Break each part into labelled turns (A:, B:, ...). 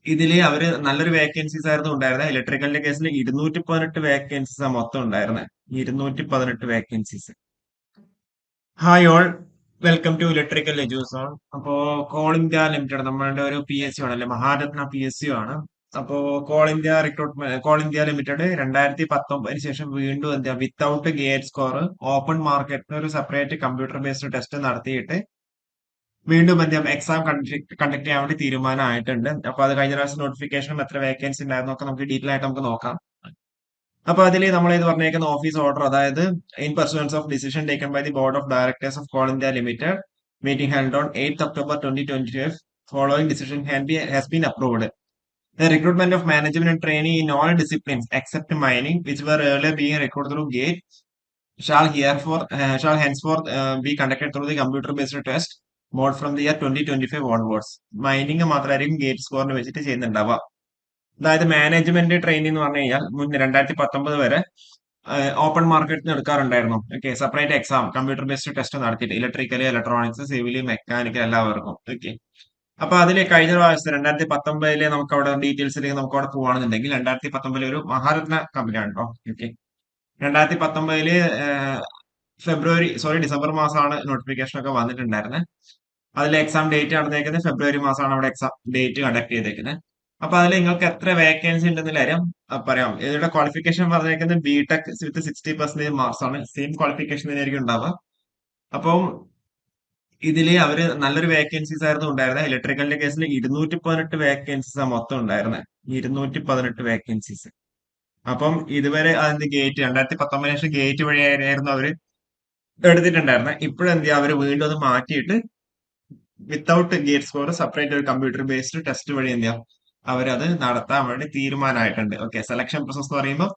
A: ഇതില് അവര് നല്ലൊരു വേക്കൻസീസ് ആയിരുന്നു ഉണ്ടായിരുന്നത്. ഇലക്ട്രിക്കലിന്റെ കേസിൽ 218 വേക്കൻസീസ് മൊത്തം ഉണ്ടായിരുന്നത്. 218 vacancies. Hi all, welcome to electrical EduZone. അപ്പോ കോൾ ഇന്ത്യ ലിമിറ്റഡ് നമ്മളുടെ ഒരു പി എസ് സി ആണല്ലേ, മഹാരത്ന പി എസ് സി ആണ്. അപ്പോ കോൾ ഇന്ത്യ ലിമിറ്റഡ് 2019 ശേഷം വീണ്ടും എന്താ വിത്തൗട്ട് ഗേറ്റ് സ്കോർ ഓപ്പൺ മാർക്കറ്റിന് ഒരു സെപ്പറേറ്റ് കമ്പ്യൂട്ടർ ബേസ്ഡ് ടെസ്റ്റ് നടത്തിയിട്ട് വീണ്ടും എന്താ എക്സാം കണ്ടക്ട് ചെയ്യാൻ വേണ്ടി തീരുമാനമായിട്ടുണ്ട്. അപ്പൊ അത് കഴിഞ്ഞ പ്രാവശ്യം നോട്ടിഫിക്കേഷനും എത്ര വേക്കൻസി ഉണ്ടായിരുന്നു ഒക്കെ നമുക്ക് ഡീറ്റെയിൽ ആയിട്ട് നമുക്ക് നോക്കാം. അപ്പൊ അതിൽ നമ്മൾ ഇത് പറഞ്ഞേക്കുന്ന ഓഫീസ് ഓർഡർ, അതായത് in pursuance of decision taken by the board of directors of coal India limited meeting held on 8th October 2025, following decision has been approved. The recruitment of management and trainee in all disciplines except mining, which were earlier being recruited through GATE, shall henceforth be conducted through the computer-based test mode from the year 2025 onwards. Mining മാത്രമായിരിക്കും gate സ്കോറിന് വെച്ചിട്ട് ചെയ്യുന്നുണ്ടാവുക. അതായത് management training എന്ന് പറഞ്ഞു കഴിഞ്ഞാൽ മുൻ 2019 വരെ open മാർക്കറ്റിന് എടുക്കാറുണ്ടായിരുന്നു. Okay, separate exam computer based test നടത്തിയിട്ട് ഇലക്ട്രിക്കല്, ഇലക്ട്രോണിക്സ്, സിവില്, മെക്കാനിക്കൽ എല്ലാവർക്കും. ഓക്കെ, അപ്പൊ അതിൽ കഴിഞ്ഞ പ്രാവശ്യത്തെ 2019 നമുക്ക് അവിടെ ഡീറ്റെയിൽസിലേക്ക് നമുക്ക് അവിടെ പോവാണെന്നുണ്ടെങ്കിൽ 2019 ഒരു മഹാരത്ന കമ്പനിയാണ് കേട്ടോ. ഓക്കെ, 2019 ഡിസംബർ മാസമാണ് നോട്ടിഫിക്കേഷൻ ഒക്കെ വന്നിട്ടുണ്ടായിരുന്നത്. അതിൽ എക്സാം ഡേറ്റ് നടന്നേക്കുന്നത് ഫെബ്രുവരി മാസമാണ് അവിടെ എക്സാം ഡേറ്റ് കണ്ടക്ട് ചെയ്തേക്കുന്നത്. അപ്പൊ അതിൽ നിങ്ങൾക്ക് എത്ര വേക്കൻസി ഉണ്ടെന്ന കാര്യം പറയാം. ഇതിയുടെ ക്വാളിഫിക്കേഷൻ പറഞ്ഞേക്കുന്നത് ബിടെക് വിത്ത് 60% മാർക്സ് ആണ്. സെയിം ക്വാളിഫിക്കേഷൻ തന്നെയായിരിക്കും ഉണ്ടാവുക. അപ്പം ഇതില് അവര് നല്ലൊരു വേക്കൻസീസ് ആയിരുന്നു ഉണ്ടായിരുന്നത്. ഇലക്ട്രിക്കലിന്റെ കേസിൽ 218 വേക്കൻസീസ് മൊത്തം ഉണ്ടായിരുന്നത്. 218 വേക്കൻസീസ്. അപ്പം ഇതുവരെ അതിന്റെ ഗേറ്റ് 2019 ശേഷം ഗേറ്റ് വഴിയായിരുന്നു അവര് എടുത്തിട്ടുണ്ടായിരുന്നത്. ഇപ്പോഴെന്ത് ചെയ്യാ, അവര് വീണ്ടും അത് മാറ്റിയിട്ട് വിത്തൗട്ട് ഗേറ്റ് സ്കോർ സെപ്പറേറ്റ് ഒരു കമ്പ്യൂട്ടർ ബേസ്ഡ് ടെസ്റ്റ് വഴി എന്ത് ചെയ്യാം, അവരത് നടത്താൻ വേണ്ടി തീരുമാനമായിട്ടുണ്ട്. ഓക്കെ, സെലക്ഷൻ പ്രോസസ് എന്ന് പറയുമ്പോൾ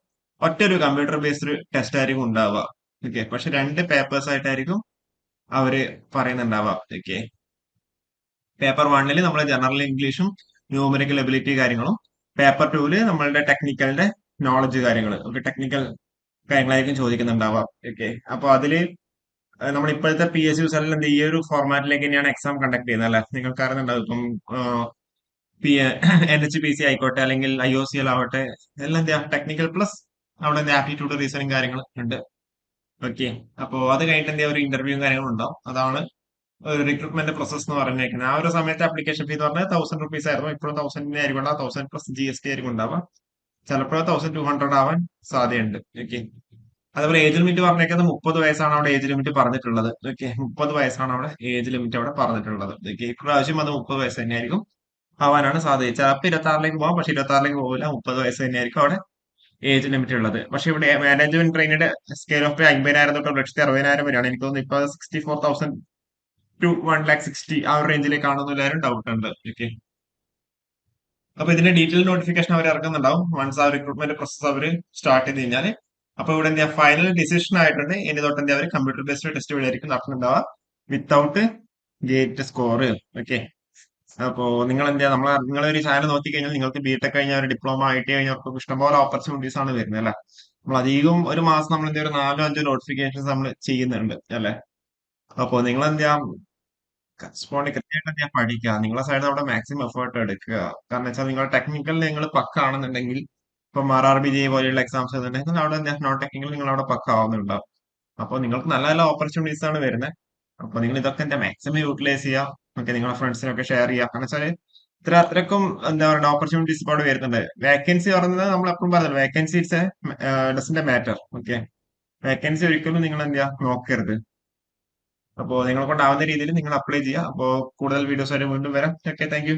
A: ഒറ്റ ഒരു കമ്പ്യൂട്ടർ ബേസ്ഡ് ടെസ്റ്റ് ആയിരിക്കും ഉണ്ടാവുക. ഓക്കെ, പക്ഷെ രണ്ട് പേപ്പേഴ്സ് ആയിട്ടായിരിക്കും അവര് പറയുന്നുണ്ടാവുക. ഓക്കെ, പേപ്പർ വണ്ണിൽ നമ്മൾ ജനറൽ ഇംഗ്ലീഷും ന്യൂമറിക്കൽ എബിലിറ്റി കാര്യങ്ങളും, പേപ്പർ ടൂല് നമ്മളുടെ ടെക്നിക്കലിന്റെ നോളജ് കാര്യങ്ങൾ. ഓക്കെ, ടെക്നിക്കൽ കാര്യങ്ങളായിരിക്കും ചോദിക്കുന്നുണ്ടാവുക. ഓക്കെ, അപ്പൊ അതില് നമ്മൾ ഇപ്പോഴത്തെ പി എസ് യു സെല്ലിൽ ഈ ഒരു ഫോർമാറ്റിലേക്ക് തന്നെയാണ് എക്സാം കണ്ടക്ട് ചെയ്യുന്നത് അല്ലെ. നിങ്ങൾക്ക് അറിയുന്നുണ്ടാവും ഇപ്പം P N H P C ആയിക്കോട്ടെ അല്ലെങ്കിൽ ഐ ഒ സി എൽ ആവട്ടെ, എല്ലാം എന്താ ടെക്നിക്കൽ പ്ലസ് അവിടെ എന്താ ആപ്റ്റിറ്റ്യൂഡ് റീസണിങ് കാര്യങ്ങൾ ഉണ്ട്. ഓക്കെ, അപ്പോ അത് കഴിഞ്ഞിട്ട് എന്താ ഒരു ഇന്റർവ്യൂ കാര്യങ്ങളും ഉണ്ടാവും. അതാണ് ഒരു റിക്രൂട്ട്മെന്റ് പ്രോസസ് എന്ന് പറഞ്ഞേക്കുന്നത്. ആ ഒരു സമയത്ത് ആപ്ലിക്കേഷൻ ഫീ എന്ന് പറഞ്ഞാൽ 1000 rupees ആയിരുന്നു. ഇപ്പോഴും 1000 ആയിരിക്കും ഉണ്ടാവുക. 1000 പ്ലസ് GST ആയിരിക്കും ഉണ്ടാവുക. ചിലപ്പോൾ 1200 ആവാൻ സാധ്യതയുണ്ട്. ഓക്കെ, അതുപോലെ ഏജ് ലിമിറ്റ് പറഞ്ഞേക്കുന്നത് 30 വയസ്സാണ് അവിടെ ഏജ് ലിമിറ്റ് പറഞ്ഞിട്ടുള്ളത്. ഓക്കെ, 30 വയസ്സാണ് അവിടെ ഏജ് ലിമിറ്റ് അവിടെ പറഞ്ഞിട്ടുള്ളത്. ഓക്കെ, ഇപ്രാവശ്യം അത് 30 വയസ്സ് തന്നെയായിരിക്കും ആവാനാണ് സാധ്യത. ചിലപ്പോൾ 26ലേക്ക് പോകാം, പക്ഷെ 26ലേക്ക് പോകില്ല. 30 വയസ്സ് തന്നെയായിരിക്കും അവിടെ ഏജ് ലിമിറ്റ് ഉള്ളത്. പക്ഷെ ഇവിടെ മാനേജ്മെന്റ് ട്രെയിനിയുടെ സ്കെയിൽ ഓഫ് പേ 50,000 തൊട്ട് 1,60,000 വരെയാണ്. എനിക്ക് തോന്നുന്നു ഇപ്പൊ 64,000 ടു 1,60,000 ആ ഒരു റേഞ്ചിലേക്കാണെന്ന് എല്ലാവരും ഡൗട്ട് ഉണ്ട്. ഓക്കെ, അപ്പൊ ഇതിന്റെ ഡീറ്റെയിൽ നോട്ടിഫിക്കേഷൻ അവർ ഇറക്കുന്നുണ്ടാവും വൺസ് ആ റിക്രൂട്ട്മെന്റ് പ്രോസസ് അവർ സ്റ്റാർട്ട് ചെയ്ത് കഴിഞ്ഞാൽ. അപ്പൊ ഇവിടെ എന്താ ഫൈനൽ ഡിസിഷൻ ആയിട്ടുണ്ട്. ഇനി തൊട്ട് എന്താ അവർ കമ്പ്യൂട്ടർ ബേസ്ഡ് ടെസ്റ്റ് വഴിയായിരിക്കും നടത്തുന്നുണ്ടാവുക വിത്തൗട്ട് ഗേറ്റ് സ്കോർ. ഓക്കെ, അപ്പോ നിങ്ങൾ എന്താ നിങ്ങളൊരു ചാനൽ നോക്കി കഴിഞ്ഞാൽ നിങ്ങൾക്ക് ബിടെക് കഴിഞ്ഞ ഒരു ഡിപ്ലോമ IT കഴിഞ്ഞവർക്ക് ഇഷ്ടംപോലെ ഓപ്പർച്യൂണിറ്റീസ് ആണ് വരുന്നത് അല്ലെ. നമ്മൾ അധികം ഒരു മാസം നമ്മൾ എന്താ ഒരു 4-5 നോട്ടിഫിക്കേഷൻസ് നമ്മൾ ചെയ്യുന്നുണ്ട് അല്ലെ. അപ്പോ നിങ്ങൾ എന്താ കറസ്പോണ്ട് കൃത്യമായിട്ട് ഞാൻ പഠിക്കുക. നിങ്ങളെ സൈഡ് അവിടെ മാക്സിമം എഫേർട്ട് എടുക്കുക. കാരണം വെച്ചാൽ നിങ്ങൾ ടെക്നിക്കൽ നിങ്ങൾ പക്ക ആണെന്നുണ്ടെങ്കിൽ ഇപ്പം RRBJ പോലെയുള്ള എക്സാംസ് എഴുതുന്നുണ്ടെങ്കിൽ അവിടെ നോൺ ടെക്നിക്കൽ നിങ്ങൾ അവിടെ പക്ക ആവുന്നുണ്ടാവും. അപ്പോൾ നിങ്ങൾക്ക് നല്ല നല്ല ഓപ്പർച്യൂണിറ്റീസ് ആണ് വരുന്നത്. അപ്പോൾ നിങ്ങൾ ഇതൊക്കെ എന്താ മാക്സിമം യൂട്ടിലൈസ് ചെയ്യുക. ഓക്കെ, നിങ്ങളുടെ ഫ്രണ്ട്സിനൊക്കെ ഷെയർ ചെയ്യുക. കാരണം വെച്ചാൽ അത്രക്കും എന്താ പറയുക ഓപ്പർച്യൂണിറ്റീസ് ഇപ്പോൾ അവിടെ വരുന്നുണ്ട്. വേക്കൻസി പറയുന്നത് നമ്മൾ എപ്പോഴും പറഞ്ഞത് vacancy it's doesn't matter. Okay, vacancy ഒരിക്കലും നിങ്ങൾ എന്ത് ചെയ്യുക നോക്കരുത്. അപ്പോൾ നിങ്ങളെ കൊണ്ടാവുന്ന രീതിയിൽ നിങ്ങൾ അപ്ലൈ ചെയ്യുക. അപ്പോൾ കൂടുതൽ വീഡിയോസ് ആയിട്ട് വീണ്ടും വരാം. Okay, thank you.